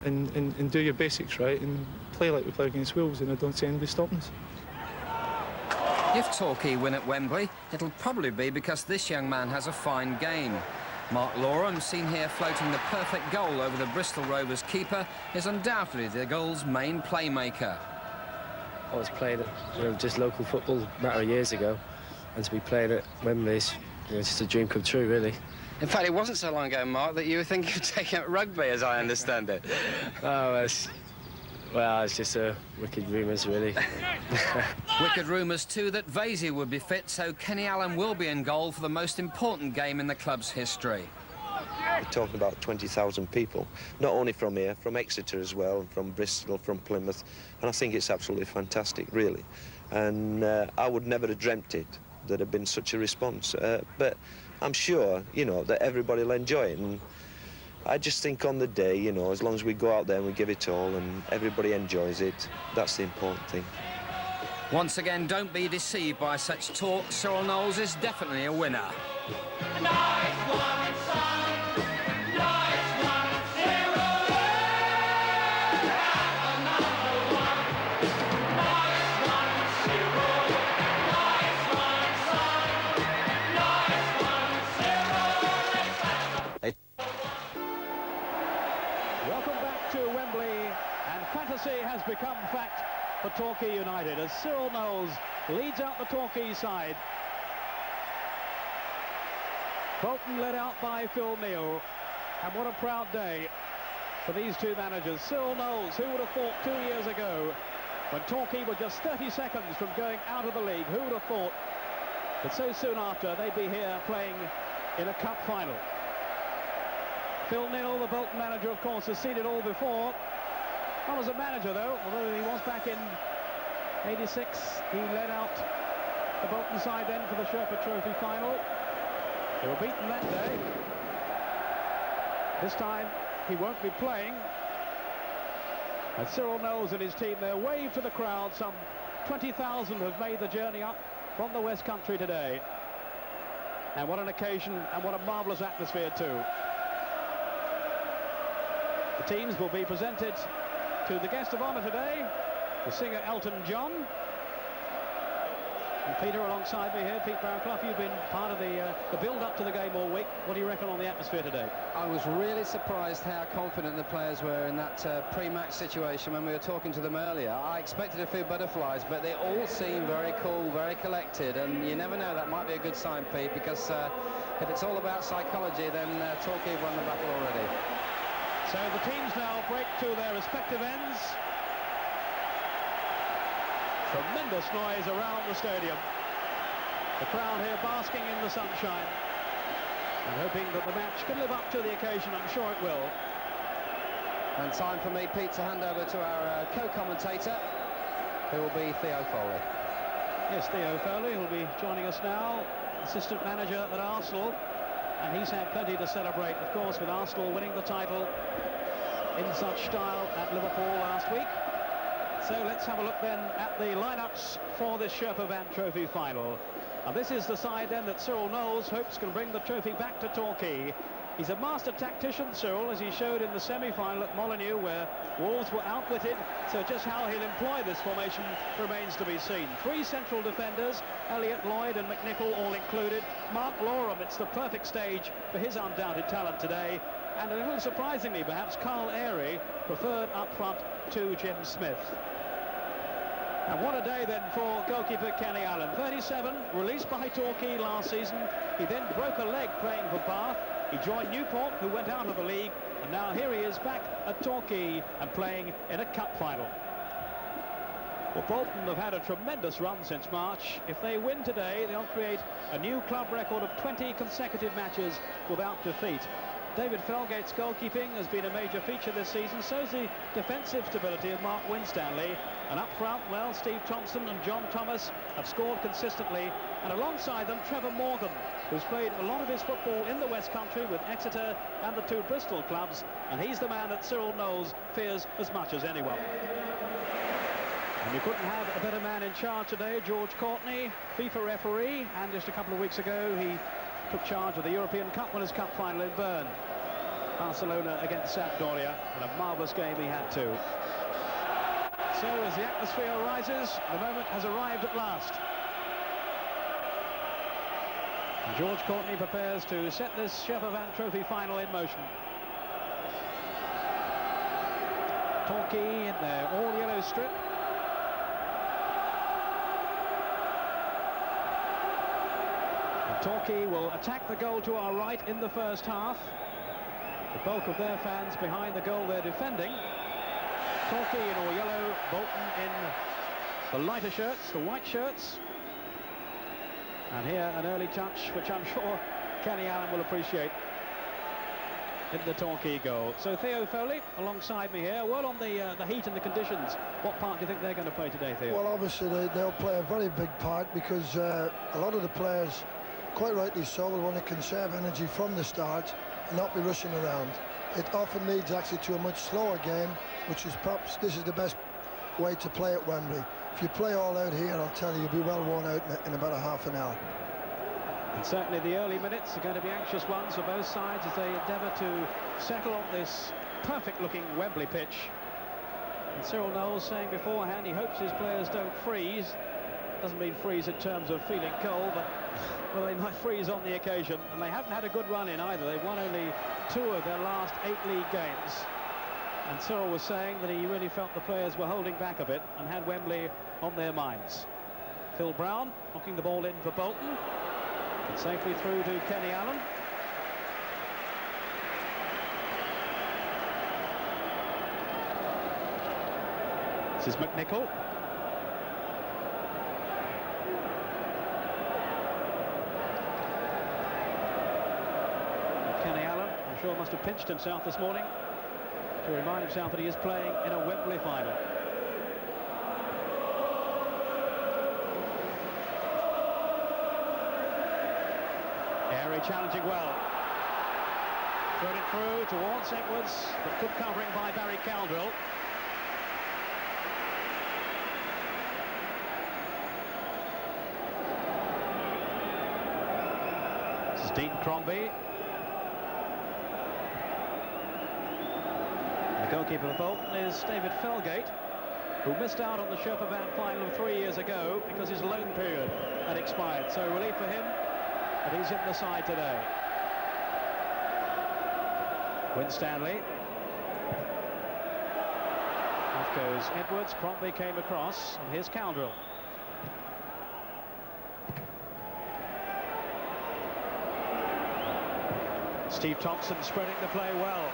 and do your basics right and play like we play against Wales, and I don't see anybody stopping us. If Torquay win at Wembley, it'll probably be because this young man has a fine game. Mark Loram, seen here floating the perfect goal over the Bristol Rovers keeper, is undoubtedly the goal's main playmaker. I was playing at just local football a matter of years ago, and to be playing at Wembley is just a dream come true, really. In fact, it wasn't so long ago, Mark, that you were thinking of taking up rugby, as I understand it. Oh, it's just wicked rumours, really. Wicked rumours, too, that Vasey would be fit, so Kenny Allen will be in goal for the most important game in the club's history. We're talking about 20,000 people, not only from here, from Exeter as well, and from Bristol, from Plymouth, and I think it's absolutely fantastic, really. And I would never have dreamt it, that had been such a response. But I'm sure, you know, that everybody will enjoy it. And I just think on the day, you know, as long as we go out there and we give it all and everybody enjoys it, that's the important thing. Once again, don't be deceived by such talk. Cyril Knowles is definitely a winner. Nice one, son. Nice one, Cyril. Have another one. Nice one, Cyril. Nice one, son. Nice one, Cyril. Welcome back to Wembley, and fantasy has become fact for Torquay United as Cyril Knowles leads out the Torquay side. Bolton led out by Phil Neal, and what a proud day for these two managers. Cyril Knowles, who would have thought 2 years ago, when Torquay were just 30 seconds from going out of the league, who would have thought that so soon after they'd be here playing in a cup final. Phil Neal, the Bolton manager, of course, has seen it all before. Not as a manager, though, although he was back in '86. He led out the Bolton side then for the Sherpa Trophy final. They were beaten that day. This time, he won't be playing. And Cyril Knowles and his team there wave to the crowd. Some 20,000 have made the journey up from the West Country today. And what an occasion, and what a marvellous atmosphere, too. The teams will be presented to the guest of honour today, the singer Elton John. And Peter alongside me here, Pete Barraclough, you've been part of the build-up to the game all week. What do you reckon on the atmosphere today? I was really surprised how confident the players were in that pre-match situation when we were talking to them earlier. I expected a few butterflies, but they all seem very cool, very collected, and you never know, that might be a good sign, Pete, because if it's all about psychology, then Torquay have won the battle already. So the teams now break to their respective ends. Tremendous noise around the stadium. The crowd here basking in the sunshine and hoping that the match can live up to the occasion. I'm sure it will. And time for me, Pete, to hand over to our co-commentator, who will be Theo Foley. Yes, Theo Foley will be joining us now, assistant manager at Arsenal. And he's had plenty to celebrate, of course, with Arsenal winning the title in such style at Liverpool last week. So let's have a look then at the lineups for this Sherpa Van Trophy final. And this is the side then that Cyril Knowles hopes can bring the trophy back to Torquay. He's a master tactician, Cyril, as he showed in the semi-final at Molineux, where Wolves were outwitted. So just how he'll employ this formation remains to be seen. Three central defenders, Elliott, Lloyd and McNichol all included. Mark Loram, it's the perfect stage for his undoubted talent today. And a little surprisingly, perhaps, Carl Airey preferred up front to Jim Smith. And what a day then for goalkeeper Kenny Allen. 37, released by Torquay last season. He then broke a leg playing for Bath. He joined Newport, who went out of the league, and now here he is back at Torquay and playing in a cup final. Well, Bolton have had a tremendous run since March. If they win today, they'll create a new club record of 20 consecutive matches without defeat. David Felgate's goalkeeping has been a major feature this season, so's the defensive stability of Mark Winstanley. And up front, well, Steve Thompson and John Thomas have scored consistently. And alongside them, Trevor Morgan, who's played a lot of his football in the West Country with Exeter and the two Bristol clubs. And he's the man that Cyril Knowles fears as much as anyone. And you couldn't have a better man in charge today, George Courtney, FIFA referee. And just a couple of weeks ago, he took charge of the European Cup Winners' Cup final in Bern. Barcelona against Sampdoria, and a marvellous game he had too. So as the atmosphere rises, the moment has arrived at last. And George Courtney prepares to set this Shepherd Van Trophy final in motion. Torquay in their all-yellow strip. And Torquay will attack the goal to our right in the first half. The bulk of their fans behind the goal they're defending. Torquay in all-yellow, Bolton in the lighter shirts, the white shirts. And here an early touch, which I'm sure Kenny Allen will appreciate, in the Torquay goal. So Theo Foley alongside me here. Well, on the heat and the conditions, what part do you think they're going to play today, Theo? Well, obviously they'll play a very big part, because a lot of the players, quite rightly so, will want to conserve energy from the start and not be rushing around. It often leads actually to a much slower game, which is perhaps this is the best way to play at Wembley. If you play all out here, I'll tell you, you'll be well worn out in about a half an hour. And certainly the early minutes are going to be anxious ones for both sides as they endeavour to settle on this perfect-looking Wembley pitch. And Cyril Knowles saying beforehand he hopes his players don't freeze. Doesn't mean freeze in terms of feeling cold, but well, they might freeze on the occasion. And they haven't had a good run in either. They've won only 2 of their last 8 league games. And Cyril was saying that he really felt the players were holding back a bit and had Wembley on their minds. Phil Brown knocking the ball in for Bolton. And safely through to Kenny Allen. This is McNichol. Kenny Allen, I'm sure, must have pinched himself this morning to remind himself that he is playing in a Wembley final. Airy challenging well. Thrown it through towards Edwards, but good covering by Barry Caldwell. This is Dean Crombie. The goalkeeper for Bolton is David Felgate, who missed out on the Sherpa Van final of 3 years ago because his loan period had expired. So relief for him, but he's in the side today. Winstanley. Off goes Edwards. Crombie came across, and here's Caldwell. Steve Thompson spreading the play well.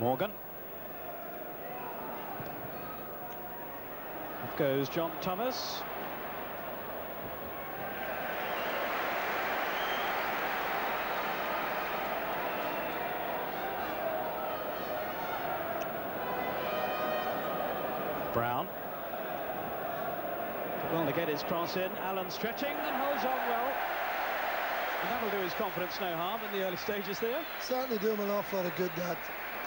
Morgan. Off goes John Thomas. Brown. Well to get his cross in. Allen stretching and holds on well. And that'll do his confidence no harm in the early stages there. Certainly do him an awful lot of good, that.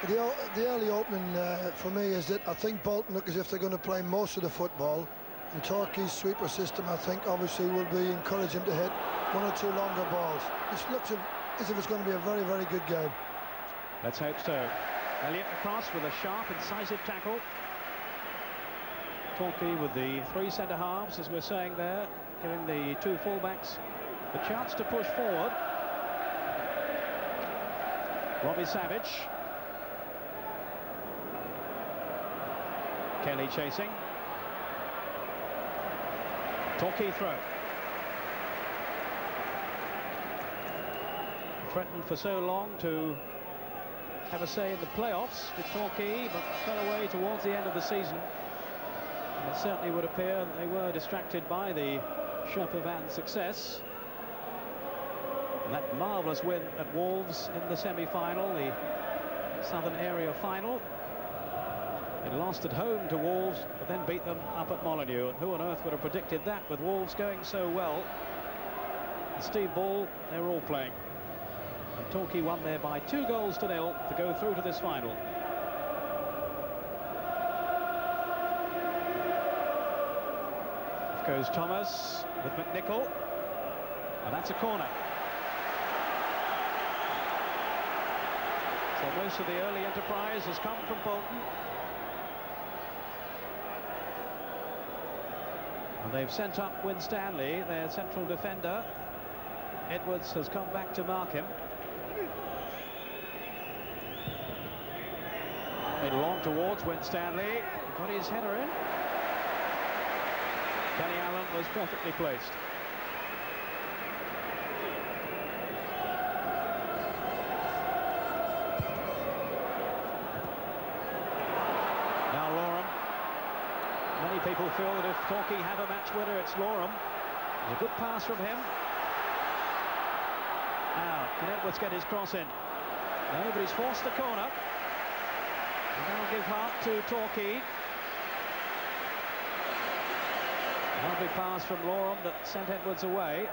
The early opening for me is that I think Bolton look as if they're going to play most of the football, and Torquay's sweeper system, I think, obviously will be encouraging to hit 1 or 2 longer balls. This looks as if it's going to be a very, very good game. Let's hope so. Elliott across with a sharp, incisive tackle. Torquay with the 3 centre-halves, as we're saying there, giving the 2 full-backs the chance to push forward. Robbie Savage. Kelly chasing. Torquay throw. Threatened for so long to have a say in the playoffs with Torquay, but fell away towards the end of the season. And it certainly would appear that they were distracted by the Sherpa Van success. And that marvellous win at Wolves in the semi-final, the Southern Area final. It lost at home to Wolves, but then beat them up at Molineux. And who on earth would have predicted that, with Wolves going so well? And Steve Ball, they were all playing. And Torquay won there by 2-0 to go through to this final. Off goes Thomas. with McNichol. And that's a corner. So most of the early enterprise has come from Bolton. And they've sent up Winstanley, their central defender. Edwards has come back to mark him. Made long towards Winstanley. Got his header in. Kenny Allen was perfectly placed. Now Loram. Many people feel that if Torquay have a match winner, it's Loram. There's a good pass from him. Now, can Edwards get his cross in? No, but he's forced the corner. And that'll give heart to Torquay. Lovely pass from Loram that sent Edwards away.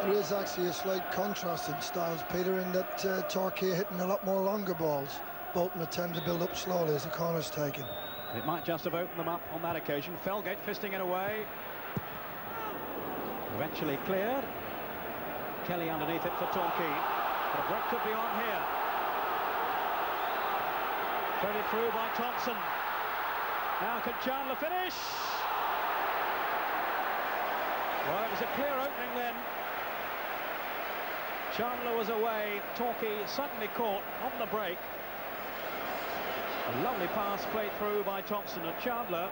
There is actually a slight contrast in styles, Peter, in that Torquay are hitting a lot more longer balls. Bolton attempt to build up slowly as the corner's taken. It might just have opened them up on that occasion. Felgate fisting it away. Eventually cleared. Kelly underneath it for Torquay. But a break could be on here. Threaded through by Thompson. Now can Chandler finish? Well, it was a clear opening then. Chandler was away. Torquay suddenly caught on the break. A lovely pass played through by Thompson, and Chandler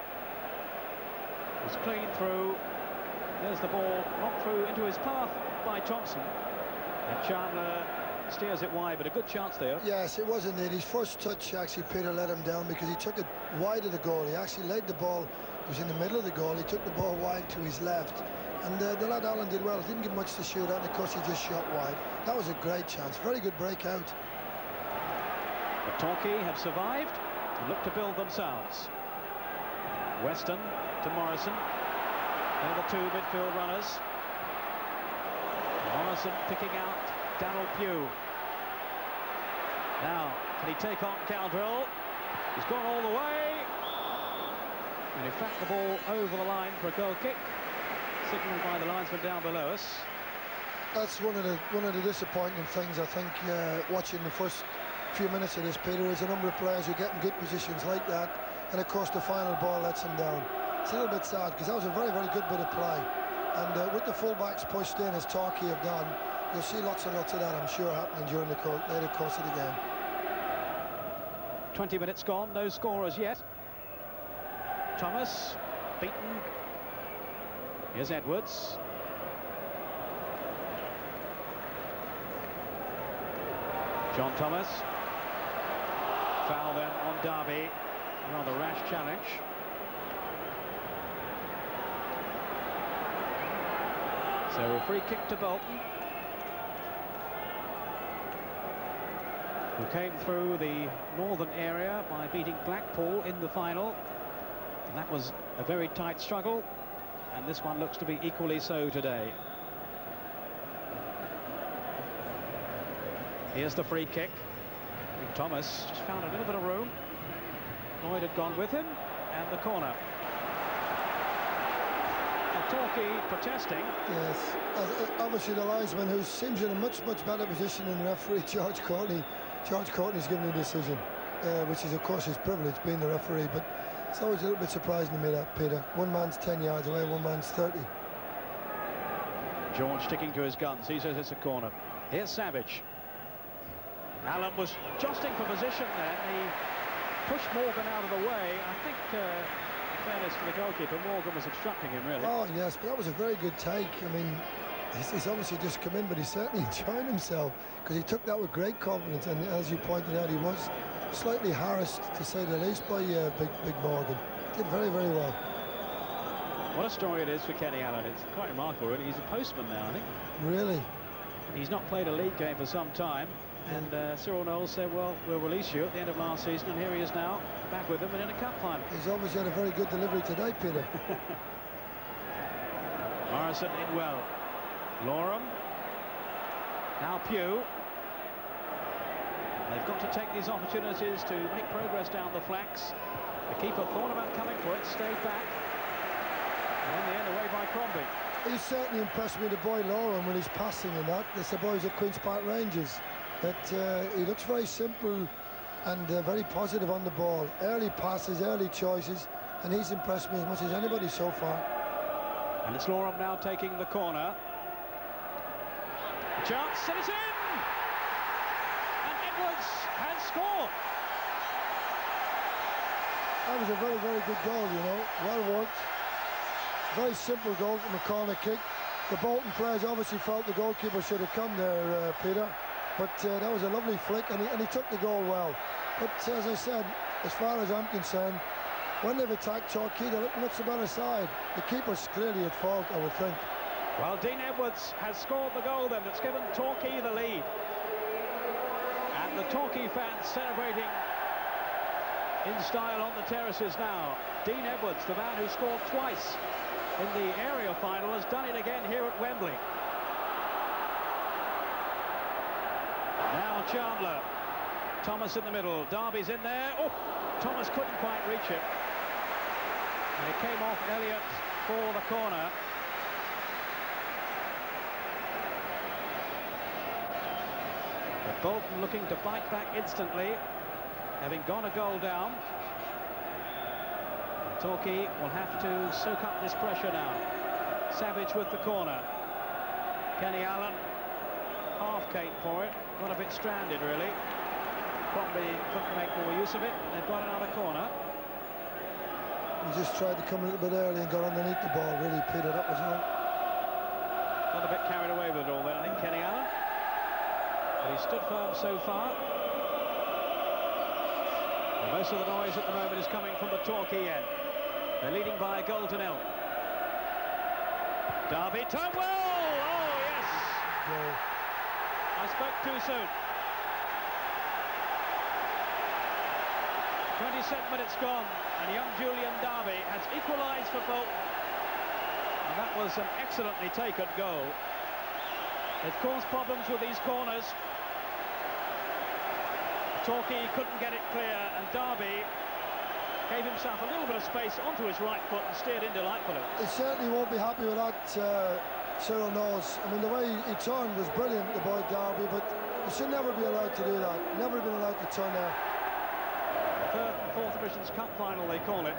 was clean through. There's the ball knocked through into his path by Thompson, and Chandler steers it wide, but a good chance there. Yes, it was indeed. His first touch, actually, Peter let him down because he took it wide of the goal. He actually laid the ball, it was in the middle of the goal. He took the ball wide to his left, and the lad Allen did well. He didn't get much to shoot at, and of course he just shot wide. That was a great chance. Very good breakout. But Torquay have survived and look to build themselves. Weston to Morrison. They're the two midfield runners. Morrison picking out Darryl Pugh. Now, can he take on Caldwell? He's gone all the way. And in fact, the ball over the line for a goal kick. Signalled by the linesman down below us. That's one of the disappointing things, I think, watching the first few minutes of this, Peter, is a number of players who get in good positions like that, and of course the final ball lets them down. It's a little bit sad because that was a very, very good bit of play, and with the full-backs pushed in as Torquay have done, you'll see lots and lots of that, I'm sure, happening during the later course of the game. 20 minutes gone, no scorers yet. Thomas beaten. Here's Edwards. John Thomas. Foul then on Derby. Rather rash challenge. So a free kick to Bolton, who came through the northern area by beating Blackpool in the final. And that was a very tight struggle, and this one looks to be equally so today. Here's the free kick. Thomas just found a little bit of room. Lloyd had gone with him, and the corner. And Torquay protesting. Yes, obviously the linesman, who seems in a much better position than the referee, George Courtney. George Courtney's given the decision, which is of course his privilege, being the referee, but it's always a little bit surprising to me that, Peter. One man's 10 yards away, one man's 30. George sticking to his guns. He says it's a corner. Here's Savage. Allen was jostling for position there. He pushed Morgan out of the way. I think, in fairness to the goalkeeper, Morgan was obstructing him, really. Oh, yes, but that was a very good take. I mean, he's obviously just come in, but he's certainly enjoying himself because he took that with great confidence. And as you pointed out, he was slightly harassed, to say the least, by Big Morgan. Did very, very well. What a story it is for Kenny Allen. It's quite remarkable, really. He's a postman now, I think. Really? He's not played a league game for some time. And Cyril Knowles said, well, we'll release you at the end of last season, and here he is now, back with them and in a cup final. He's obviously had a very good delivery today, Peter. Morrison in well. Loram. Now Pugh. They've got to take these opportunities to make progress down the flanks. The keeper thought about coming for it, stayed back. And in the end, away by Crombie. He's certainly impressed me, the boy Lauren, when he's passing and that. That's the boys at Queen's Park Rangers. That he looks very simple and very positive on the ball. Early passes, early choices, and he's impressed me as much as anybody so far. And it's Loram now taking the corner. A chance, and it's in! And Edwards has scored. That was a very, very good goal, you know. Well worked. Very simple goal from a corner kick. The Bolton players obviously felt the goalkeeper should have come there, Peter. But that was a lovely flick, and he took the goal well. But as I said, as far as I'm concerned, when they've attacked Torquay, they look much the better side. The keeper's clearly at fault, I would think. Well, Dean Edwards has scored the goal then that's given Torquay the lead. And the Torquay fans celebrating in style on the terraces now. Dean Edwards, the man who scored twice in the area final, has done it again here at Wembley. Now Chandler. Thomas in the middle. Darby's in there. Oh, Thomas couldn't quite reach it. And it came off Elliott for the corner. But Bolton looking to bite back instantly, having gone a goal down. And Torquay will have to soak up this pressure now. Savage with the corner. Kenny Allen, half Kate for it. Got a bit stranded, really. Crombie couldn't make more use of it. They've got another corner. He just tried to come a little bit early and got underneath the ball, really, Peter. That was all. Got a bit carried away with it all then, I think, Kenny Allen. But he stood firm so far. And most of the noise at the moment is coming from the Torquay end. They're leading by a goal to nil. Darby, Turnwell! Oh, yes! Goal. I spoke too soon. 27 minutes gone, and young Julian Darby has equalised for Bolton. And that was an excellently taken goal. It caused problems with these corners. Torquay couldn't get it clear, and Darby gave himself a little bit of space onto his right foot and steered in delightfully. He certainly won't be happy with that, Cyril Knowles. I mean, the way he turned was brilliant, the boy Darby, but he should never be allowed to do that. Never been allowed to turn there. Third and Fourth Division's Cup final, they call it.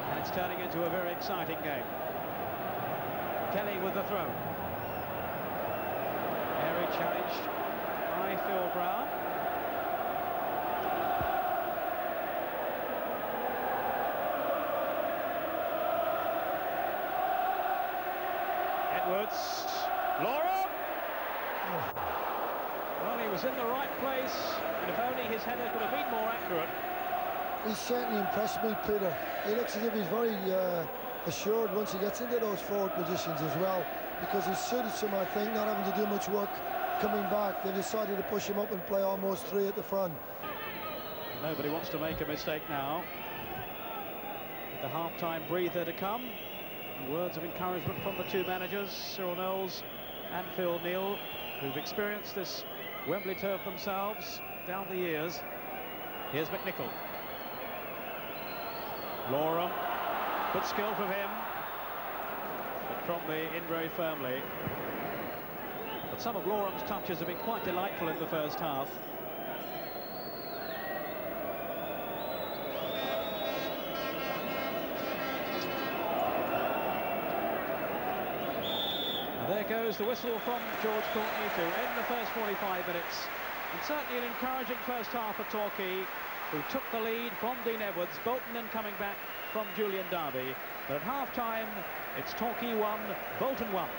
And it's turning into a very exciting game. Kelly with the throw. Very challenged by Phil Brown. Edwards. Laura! Well, he was in the right place, and if only his header could have been more accurate. He's certainly impressed me, Peter. He looks as if he's very assured once he gets into those forward positions as well, because he's suited some, I think, not having to do much work coming back. They decided to push him up and play almost three at the front. Nobody wants to make a mistake now. With the half-time breather to come, and words of encouragement from the two managers, Cyril Knowles and Phil Neal, who've experienced this Wembley turf themselves down the years. Here's McNichol. Loram, good skill from him, but Crombie in very firmly. But some of Loram's touches have been quite delightful in the first half. There goes the whistle from George Courtney to end the first 45 minutes. And certainly an encouraging first half for Torquay, who took the lead from Dean Edwards. Bolton then coming back from Julian Darby. But at half-time, it's Torquay 1, Bolton 1.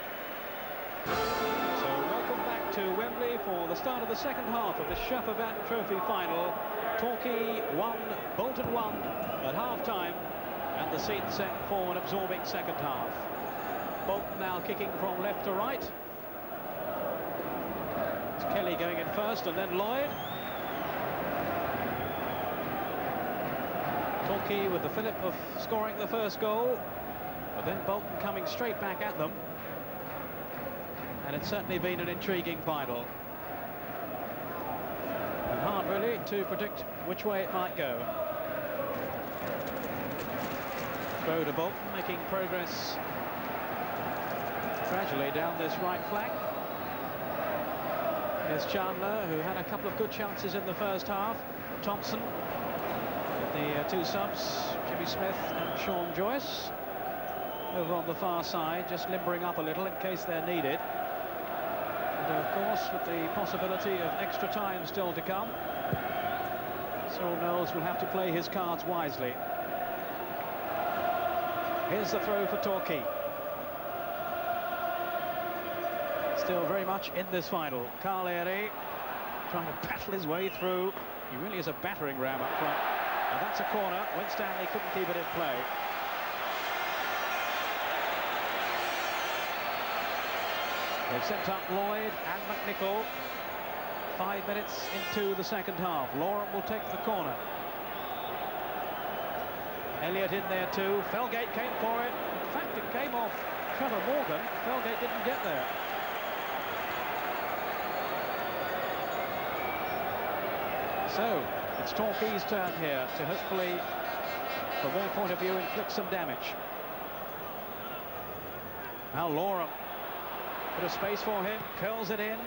So welcome back to Wembley for the start of the second half of the Sheffer Van Trophy final. Torquay 1, Bolton 1 at half-time. And the scene set for an absorbing second half. Bolton now kicking from left to right. It's Kelly going in first, and then Lloyd. Torquay with the fillip of scoring the first goal, but then Bolton coming straight back at them. And it's certainly been an intriguing final. And hard, really, to predict which way it might go. Throw to Bolton, making progress gradually down this right flank. Here's Chandler, who had a couple of good chances in the first half. Thompson, the two subs, Jimmy Smith and Sean Joyce, over on the far side, just limbering up a little in case they're needed. And of course, with the possibility of extra time still to come, Cyril Knowles will have to play his cards wisely. Here's the throw for Torquay. Still very much in this final. Carlieri trying to battle his way through. He really is a battering ram up front. And that's a corner when Stanley couldn't keep it in play. They've sent up Lloyd and McNichol. 5 minutes into the second half. Loram will take the corner. Elliott in there too. Felgate came for it. In fact, it came off Trevor Morgan. Felgate didn't get there. So, it's Torquay's turn here to hopefully, from their point of view, inflict some damage. Now Loram. Bit of space for him, curls it in.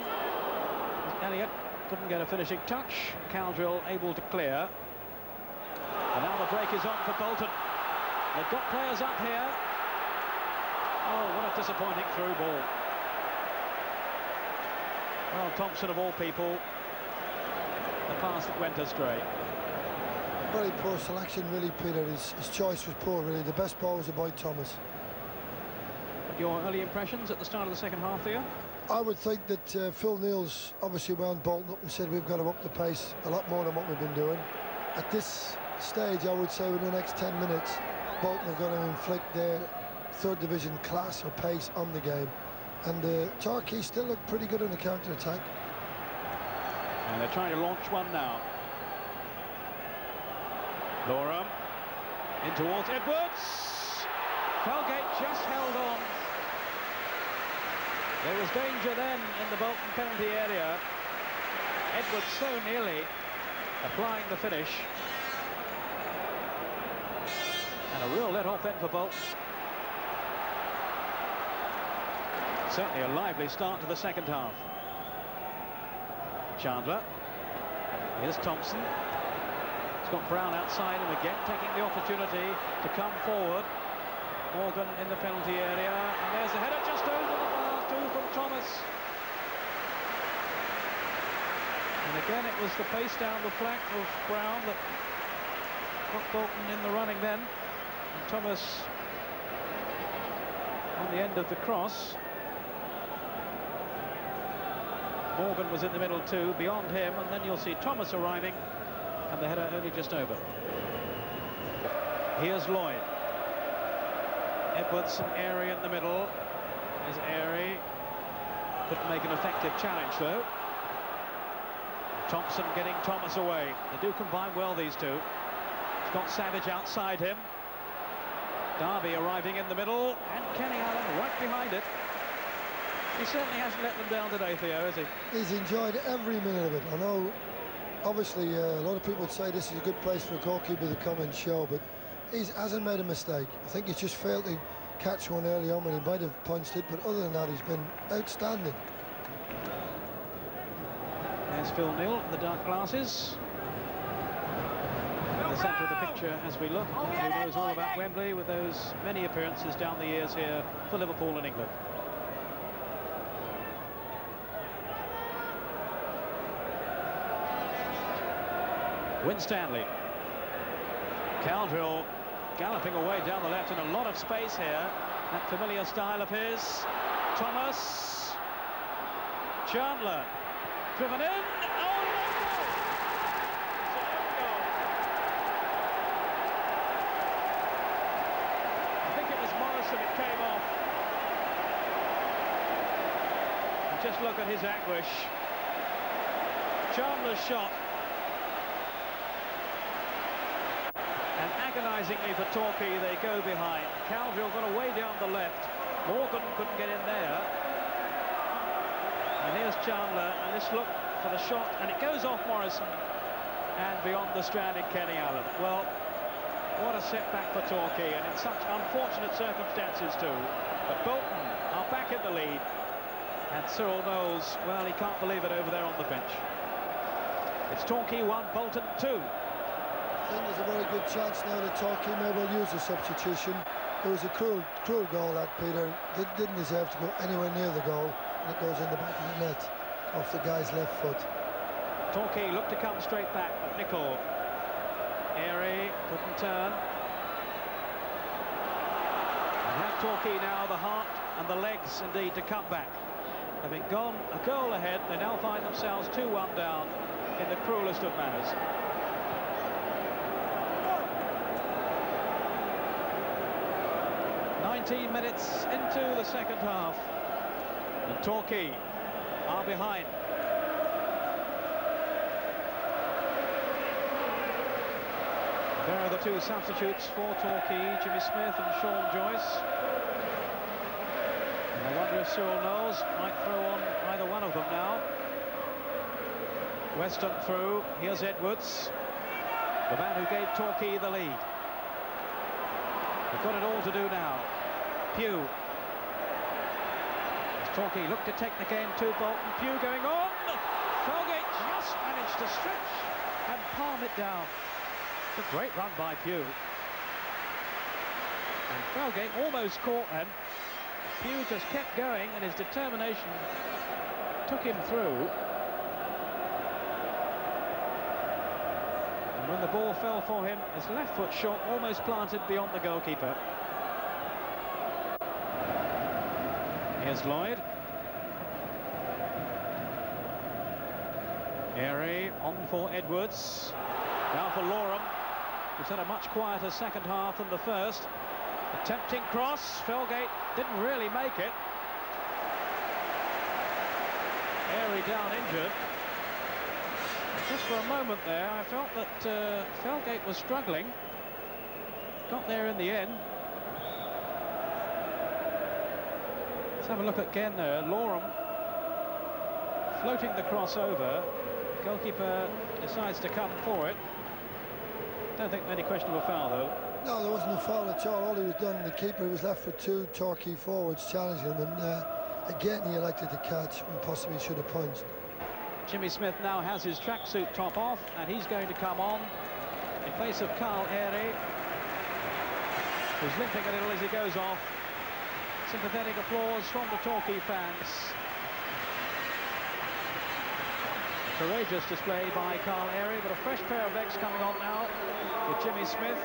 Elliott couldn't get a finishing touch. Caldwell able to clear. And now the break is on for Bolton. They've got players up here. Oh, what a disappointing through ball. Well, Thompson of all people, the pass that went astray. Very poor selection, really, Peter. His choice was poor, really. The best ball was about Thomas. Your early impressions at the start of the second half here? I would think that Phil Neal's obviously wound Bolton up and said we've got to up the pace a lot more than what we've been doing. At this stage, I would say within the next 10 minutes, Bolton are going to inflict their third division class or pace on the game. And Torquay still look pretty good in the counter-attack. And they're trying to launch one now. Loram in towards Edwards. Felgate just held on. There was danger then in the Bolton penalty area. Edwards so nearly applying the finish. And a real let-off then for Bolton. Certainly a lively start to the second half. Chandler. Here's Thompson. He's got Brown outside him again, taking the opportunity to come forward. Morgan in the penalty area, and there's a header just over the bar, two from Thomas. And again, it was the pace down the flank of Brown that got Bolton in the running then. And Thomas on the end of the cross. Morgan was in the middle too, beyond him, and then you'll see Thomas arriving, and the header only just over. Here's Lloyd. Edwards and Airy in the middle. There's Airy. Couldn't make an effective challenge though. Thompson getting Thomas away. They do combine well, these two. Scott Savage outside him. Darby arriving in the middle, and Kenny Allen right behind it. He certainly hasn't let them down today, Theo, has he? He's enjoyed every minute of it. I know, obviously, a lot of people would say this is a good place for a goalkeeper to come and show, but he hasn't made a mistake. I think he's just failed to catch one early on when he might have punched it, but other than that, he's been outstanding. There's Phil Neal in the dark glasses. In the centre of the picture as we look, who knows all about Wembley with those many appearances down the years here for Liverpool and England. Winstanley. Caldwell galloping away down the left in a lot of space here. That familiar style of his. Thomas. Chandler. Driven in. Oh, no! It's an own goal. I think it was Morrison it came off. And just look at his anguish. Chandler's shot. And agonisingly for Torquay, they go behind. Caldwell got away down the left. Morgan couldn't get in there. And here's Chandler, and this look for the shot, and it goes off Morrison and beyond the stranded Kenny Allen. Well, What a setback for Torquay, and in such unfortunate circumstances too. But Bolton are back in the lead, and Cyril Knowles, well, he can't believe it over there on the bench. It's Torquay 1, Bolton 2. I think there's a very good chance now that Torquay may well use a substitution. It was a cruel goal that, Peter. Didn't deserve to go anywhere near the goal, and it goes in the back of the net off the guy's left foot. Torquay looked to come straight back, but Nicol. Airy couldn't turn. And have Torquay now the heart and the legs, indeed, to come back. Having gone a goal ahead, they now find themselves 2-1 down in the cruelest of manners. "19 minutes into the second half, and Torquay are behind. There are the two substitutes for Torquay, Jimmy Smith and Sean Joyce. And I wonder if Cyril Knowles might throw on either one of them now. Weston through, here's Edwards, the man who gave Torquay the lead. They've got it all to do now. Pugh. As Torquay look to take the game to Bolton. Pugh going on. Felgate just managed to stretch and palm it down. It's a great run by Pugh. And Felgate almost caught then. Pugh just kept going, and his determination took him through. And when the ball fell for him, his left foot shot almost planted beyond the goalkeeper. Here's Lloyd. Airy on for Edwards. Now for Loram, who's had a much quieter second half than the first. A tempting cross. Felgate didn't really make it. Airy down injured. Just for a moment there, I felt that Felgate was struggling. Got there in the end. Let's have a look again there. Loram floating the cross over. Goalkeeper decides to come for it. Don't think any question of a foul, though. No, there wasn't a foul at all. All he was done, the keeper was left with two Torquay forwards challenging him, and again he elected to catch when possibly should have punched. Jimmy Smith now has his tracksuit top off, and he's going to come on in place of Carl Airy, who's limping a little as he goes off. Sympathetic applause from the Torquay fans. Courageous display by Carl Airy, but a fresh pair of legs coming on now with Jimmy Smith.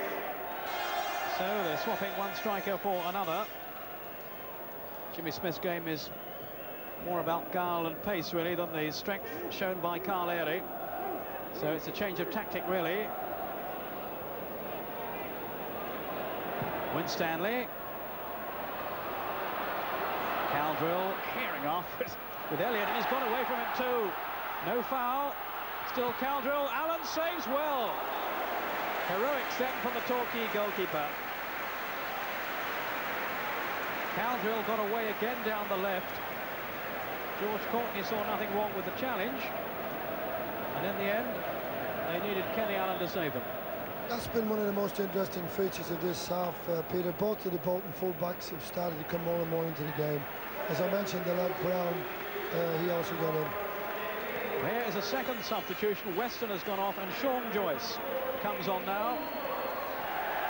So they're swapping one striker for another. Jimmy Smith's game is more about guile and pace, really, than the strength shown by Carl Airy. So it's a change of tactic, really. Winstanley. Caldrill hearing off with Elliott, and he's got away from him too. No foul. Still Caldrill. Allen saves well. Heroics then from the Torquay goalkeeper. Caldrill got away again down the left. George Courtney saw nothing wrong with the challenge, and in the end they needed Kenny Allen to save them. That's been one of the most interesting features of this half, Peter. Both of the Bolton full-backs have started to come more and more into the game. As I mentioned, the lad Brown, he also got in. There is a second substitution. Weston has gone off, and Sean Joyce comes on now.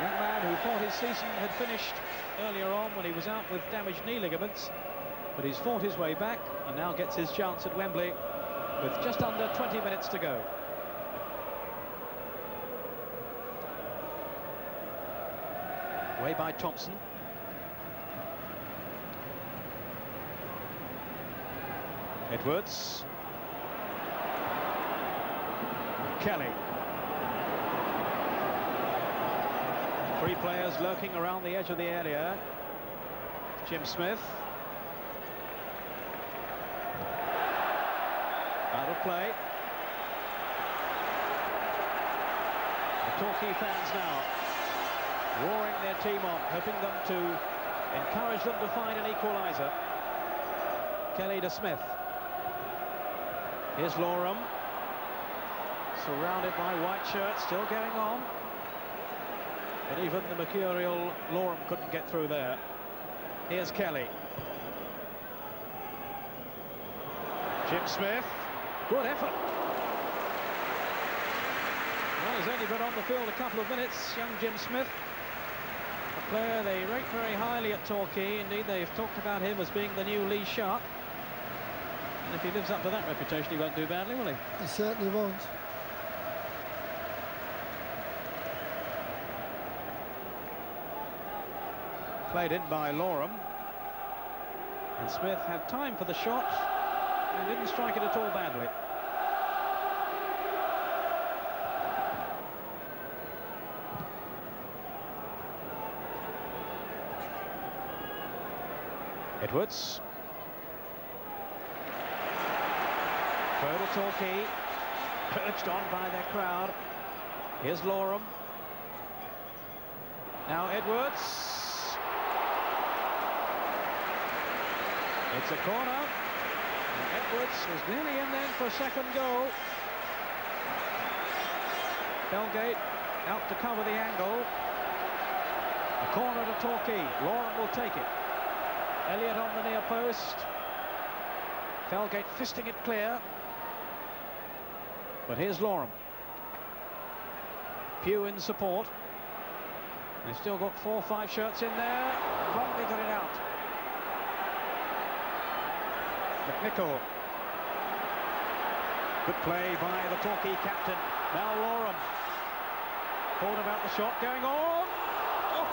Young man who thought his season had finished earlier on when he was out with damaged knee ligaments, but he's fought his way back and now gets his chance at Wembley with just under 20 minutes to go. Away by Thompson. Edwards. Kelly. Three players lurking around the edge of the area. Jim Smith. Out of play. The Torquay fans now roaring their team on, hoping them to encourage them to find an equaliser. Kelly to Smith. Here's Loram. Surrounded by white shirts, still going on. But even the mercurial Loram couldn't get through there. Here's Kelly. Jim Smith. Good effort. Well, he's only been on the field a couple of minutes, young Jim Smith. A player they rate very highly at Torquay. Indeed, they've talked about him as being the new Lee Sharp. And if he lives up to that reputation, he won't do badly, will he? He certainly won't. Played in by Loram. And Smith had time for the shot and didn't strike it at all badly. Edwards. Throw to Torquay. Urged on by their crowd. Here's Loram. Now Edwards. It's a corner. And Edwards was nearly in then for a second goal. Belgate out to cover the angle. A corner to Torquay. Loram will take it. Elliott on the near post. Felgate fisting it clear. But here's Loram. Pugh in support. They've still got 4 or 5 shirts in there. Crombie got it out. McNichol. Good play by the Torquay captain. Now Loram. Thought about the shot going on. Oh.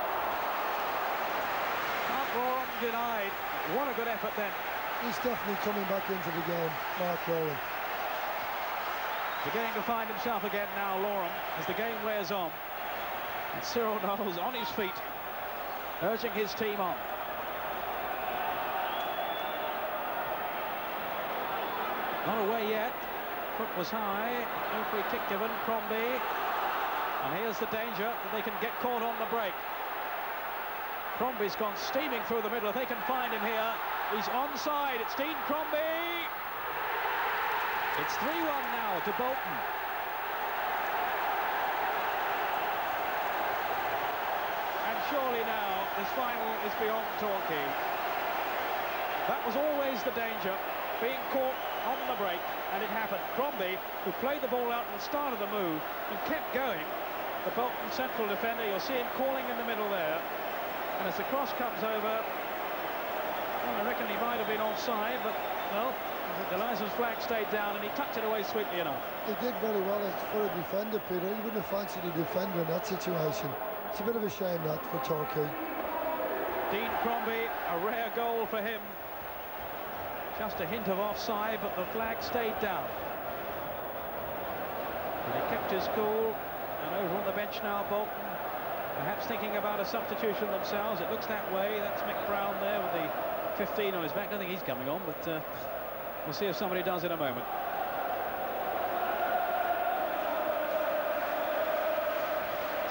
Loram denied. What a good effort then. He's definitely coming back into the game, Mark Rowland. Beginning to find himself again now, Loram, as the game wears on. And Cyril Knowles on his feet, urging his team on. Not away yet. Foot was high. No free kick given. Crombie. And here's the danger that they can get caught on the break. Crombie's gone steaming through the middle. If they can find him here, he's onside. It's Dean Crombie. It's 3-1 now to Bolton. And surely now this final is beyond Torquay. That was always the danger, being caught on the break, and it happened. Crombie, who played the ball out at the start of the move and kept going, the Bolton central defender, you'll see him calling in the middle there. And as the cross comes over, well, I reckon he might have been offside, but, well, the license flag stayed down and he tucked it away sweetly enough. He did very well for a defender, Peter. He wouldn't have fancied a defender in that situation. It's a bit of a shame, that, for Torquay. Dean Crombie, a rare goal for him. Just a hint of offside, but the flag stayed down. And he kept his cool. And over on the bench now, Bolton, perhaps thinking about a substitution themselves. It looks that way. That's Mick Brown there with the 15 on his back. I don't think he's coming on, but we'll see if somebody does in a moment.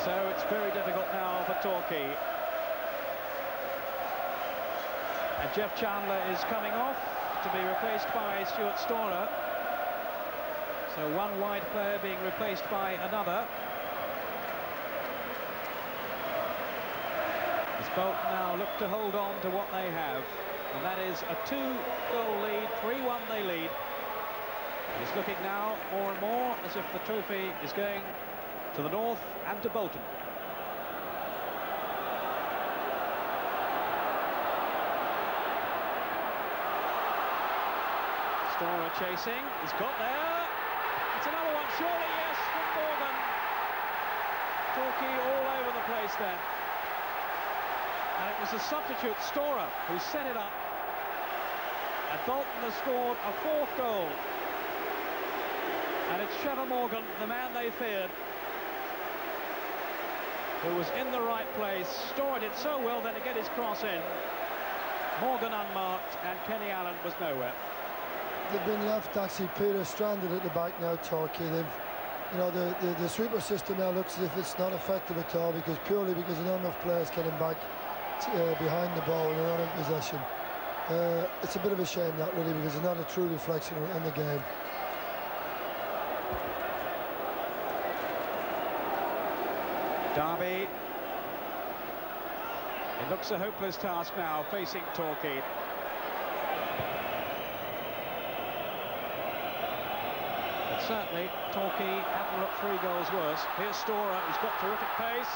So it's very difficult now for Torquay. And Jeff Chandler is coming off to be replaced by Stuart Storer. So one wide player being replaced by another. As Bolton now look to hold on to what they have. And that is a 2-goal lead, 3-1 they lead. It's looking now more and more as if the trophy is going to the north and to Bolton. Storer chasing, he's got there. It's another one, surely, yes, from Morgan. Torquay all over the place then. And it was the substitute, Storer, who set it up. And Bolton has scored a 4th goal. And it's Trevor Morgan, the man they feared, who was in the right place. Storer did so well then to get his cross in. Morgan unmarked, and Kenny Allen was nowhere. They've been left, actually, Peter, stranded at the back now, Torquay. They've, you know, the sweeper system now looks as if it's not effective at all, purely because not enough players getting back behind the ball and they're not in possession. It's a bit of a shame, that, really, because it's not a true reflection on the game. Derby It looks a hopeless task now, facing Torquay. But certainly, Torquay haven't looked 3 goals worse. Here's Storer, who's got terrific pace.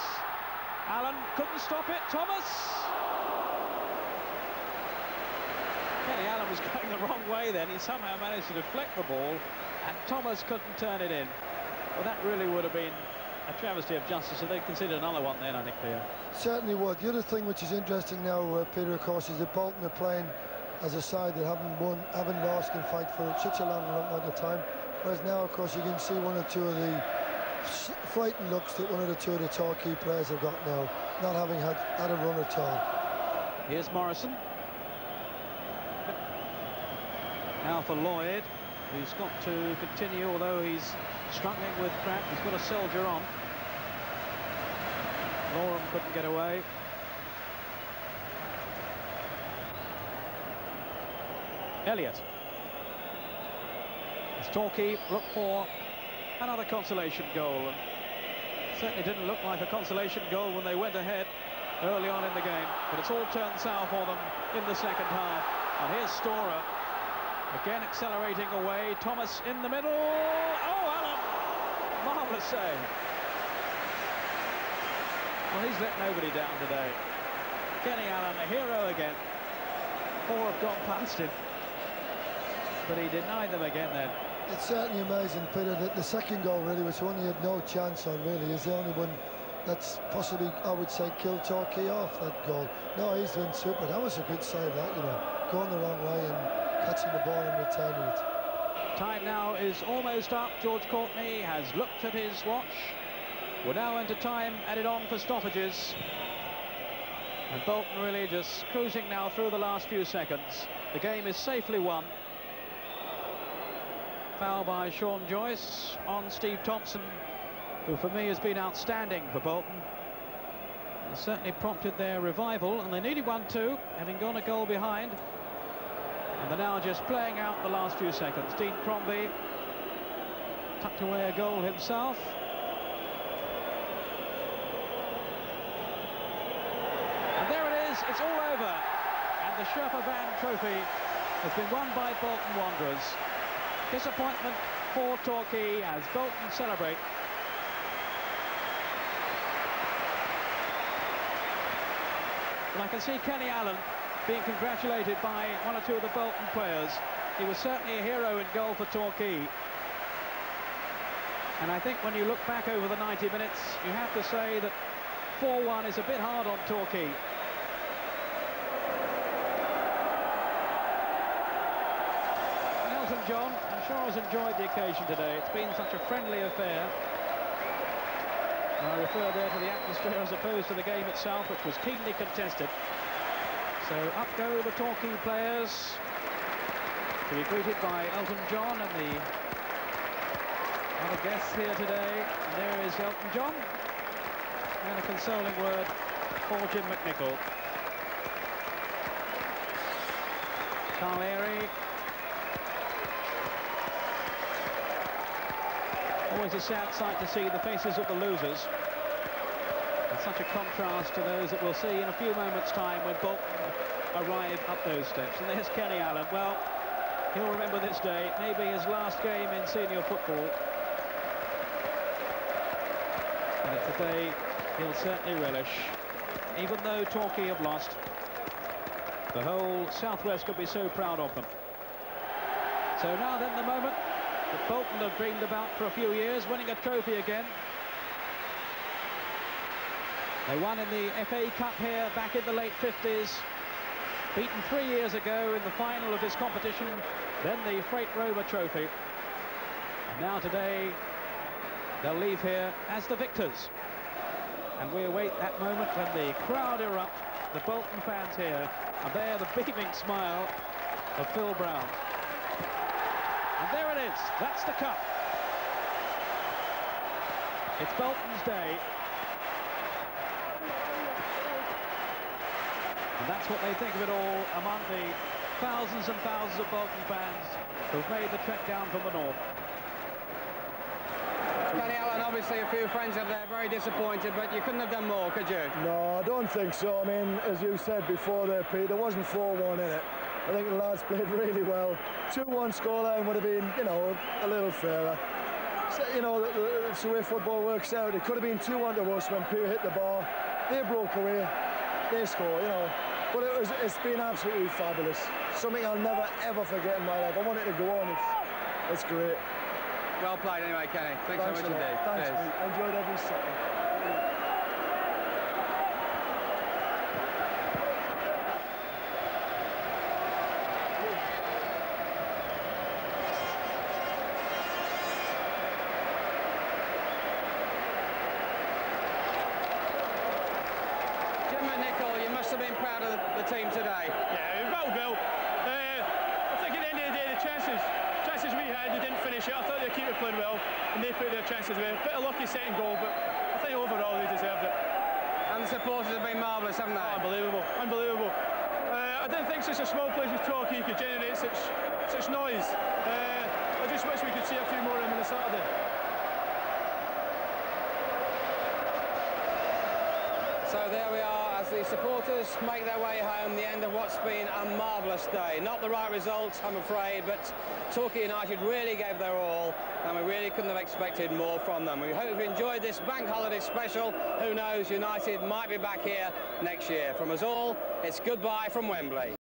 Allen couldn't stop it. Thomas! Kenny Allen was going the wrong way then. He somehow managed to deflect the ball, and Thomas couldn't turn it in. Well, that really would have been a travesty of justice, so they considered another one then, I think, Peter. Certainly would. The other thing which is interesting now, Peter, of course, is that Bolton are playing as a side that haven't lost in fact for such a long amount of time. Whereas now, of course, you can see 1 or 2 of the frightened looks that 1 or 2 of the Torquay players have got now, not having had a run at all. Here's Morrison. Now for Lloyd, who's got to continue, although he's struggling with cramp. He's got a soldier on. Loram couldn't get away. Elliott. As Torquay look for another consolation goal. And certainly didn't look like a consolation goal when they went ahead early on in the game, but it's all turned sour for them in the second half. And here's Storer, again accelerating away. Thomas in the middle. Oh, Allen! Marvellous save. Well, he's let nobody down today. Kenny Allen, a hero again. 4 have gone past him, but he denied them again then. It's certainly amazing, Peter, that the second goal, really, which one he had no chance on, really, is the only one that's possibly, I would say, killed Torquay off, that goal. No, he's doing super. That was a good save, that, you know, going the wrong way and catching the ball and retaining it. Time now is almost up. George Courtney has looked at his watch. We're now into time, added on for stoppages. And Bolton really just cruising now through the last few seconds. The game is safely won. Foul by Sean Joyce on Steve Thompson, who for me has been outstanding for Bolton. It certainly prompted their revival, and they needed one too, having gone a goal behind. And they're now just playing out the last few seconds. Dean Crombie tucked away a goal himself. And there it is, it's all over. And the Sherpa Van Trophy has been won by Bolton Wanderers. Disappointment for Torquay as Bolton celebrate. And I can see Kenny Allen being congratulated by 1 or 2 of the Bolton players. He was certainly a hero in goal for Torquay. And I think when you look back over the 90 minutes, you have to say that 4-1 is a bit hard on Torquay. And Elton John, I'm sure has enjoyed the occasion today. It's been such a friendly affair. I refer there to the atmosphere as opposed to the game itself, which was keenly contested. So up go the Torquay players to be greeted by Elton John and the other guests here today. And there is Elton John and a consoling word for Jim McNichol. Carl Airey. Always a sad sight to see the faces of the losers. It's such a contrast to those that we'll see in a few moments' time when Bolton arrive up those steps. And there's Kenny Allen. Well, he'll remember this day, maybe his last game in senior football. And it's a day he'll certainly relish. Even though Torquay have lost, the whole Southwest could be so proud of them. So now then the moment that Bolton have dreamed about for a few years, winning a trophy again. They won in the FA Cup here back in the late 50s, beaten 3 years ago in the final of this competition, then the Freight Rover Trophy. And now today, they'll leave here as the victors. And we await that moment when the crowd erupt, the Bolton fans here, and there the beaming smile of Phil Brown. And there it is, that's the cup. It's Bolton's day. And that's what they think of it all among the thousands and thousands of Bolton fans who've made the trek down from the north. Kenny Allen, obviously a few friends up there very disappointed, but you couldn't have done more, could you? No, I don't think so. I mean, as you said before there, Pete, there wasn't 4-1 in it. I think the lads played really well. 2-1 scoreline would have been, you know, a little fairer. So, you know, that's the way football works out. It could have been 2-1 to us when Pew hit the bar. They broke away, they score, you know. But it's been absolutely fabulous. Something I'll never, ever forget in my life. I want it to go on. It's great. Well played anyway, Kenny. Thanks so much indeed. Thanks, Cheers. mate. I enjoyed every second. You must have been proud of the team today. Yeah, well, Bill. I think at the end of the day, the chances we had, they didn't finish it. I thought their keeper played well, and they put their chances away. A bit of lucky second goal, but I think overall they deserved it. And the supporters have been marvellous, haven't they? Unbelievable, unbelievable. I didn't think such a small place as Torquay could generate such noise. I just wish we could see a few more of them on the Saturday. So there we are as the supporters make their way home, the end of what's been a marvellous day. Not the right result, I'm afraid, but Torquay United really gave their all, and we really couldn't have expected more from them. We hope you've enjoyed this bank holiday special. Who knows, United might be back here next year. From us all, it's goodbye from Wembley.